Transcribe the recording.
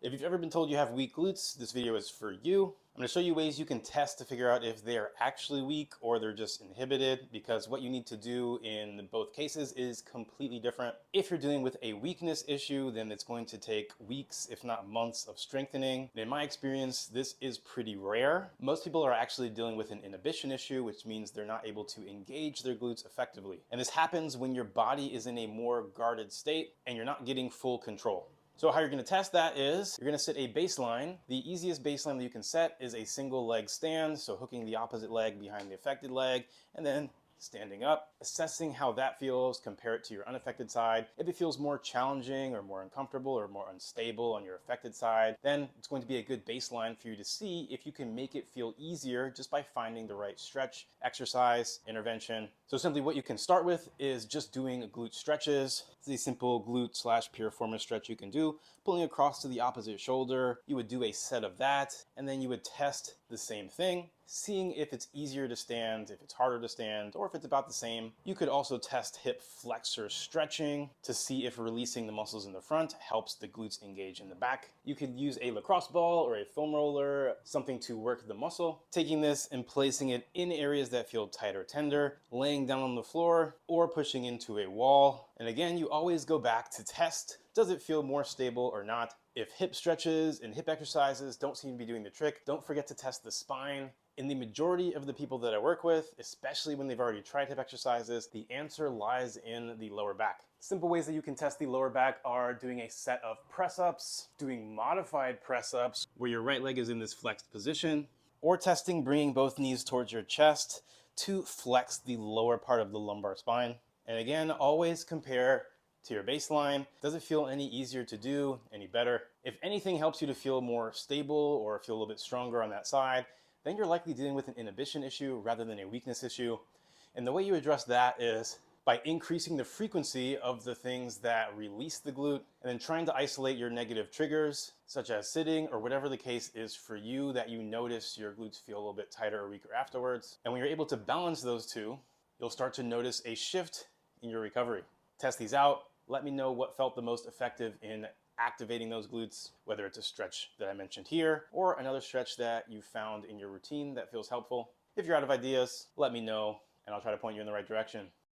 If you've ever been told you have weak glutes, this video is for you. I'm going to show you ways you can test to figure out if they are actually weak or they're just inhibited, because what you need to do in both cases is completely different. If you're dealing with a weakness issue, then it's going to take weeks, if not months, of strengthening. And in my experience, this is pretty rare. Most people are actually dealing with an inhibition issue, which means they're not able to engage their glutes effectively. And this happens when your body is in a more guarded state and you're not getting full control. So how you're going to test that is you're going to set a baseline. The easiest baseline that you can set is a single leg stand, so hooking the opposite leg behind the affected leg and then standing up, assessing how that feels, compare it to your unaffected side. If it feels more challenging or more uncomfortable or more unstable on your affected side, then it's going to be a good baseline for you to see if you can make it feel easier just by finding the right stretch, exercise, intervention. So simply what you can start with is just doing glute stretches. It's a simple glute / piriformis stretch you can do, pulling across to the opposite shoulder. You would do a set of that, and then you would test the same thing, seeing if it's easier to stand, if it's harder to stand, or if it's about the same. You could also test hip flexor stretching to see if releasing the muscles in the front helps the glutes engage in the back. You could use a lacrosse ball or a foam roller, something to work the muscle. Taking this and placing it in areas that feel tight or tender, laying down on the floor, or pushing into a wall. And again, you always go back to test, does it feel more stable or not? If hip stretches and hip exercises don't seem to be doing the trick, don't forget to test the spine. In the majority of the people that I work with, especially when they've already tried hip exercises, the answer lies in the lower back. Simple ways that you can test the lower back are doing a set of press-ups, doing modified press-ups where your right leg is in this flexed position, or testing bringing both knees towards your chest to flex the lower part of the lumbar spine. And again, always compare to your baseline. Does it feel any easier to do, any better? If anything helps you to feel more stable or feel a little bit stronger on that side, then you're likely dealing with an inhibition issue rather than a weakness issue. And the way you address that is by increasing the frequency of the things that release the glute, and then trying to isolate your negative triggers, such as sitting or whatever the case is for you that you notice your glutes feel a little bit tighter or weaker afterwards. And when you're able to balance those two, you'll start to notice a shift in your recovery. Test these out. Let me know what felt the most effective in activating those glutes, whether it's a stretch that I mentioned here or another stretch that you found in your routine that feels helpful. If you're out of ideas, let me know and I'll try to point you in the right direction.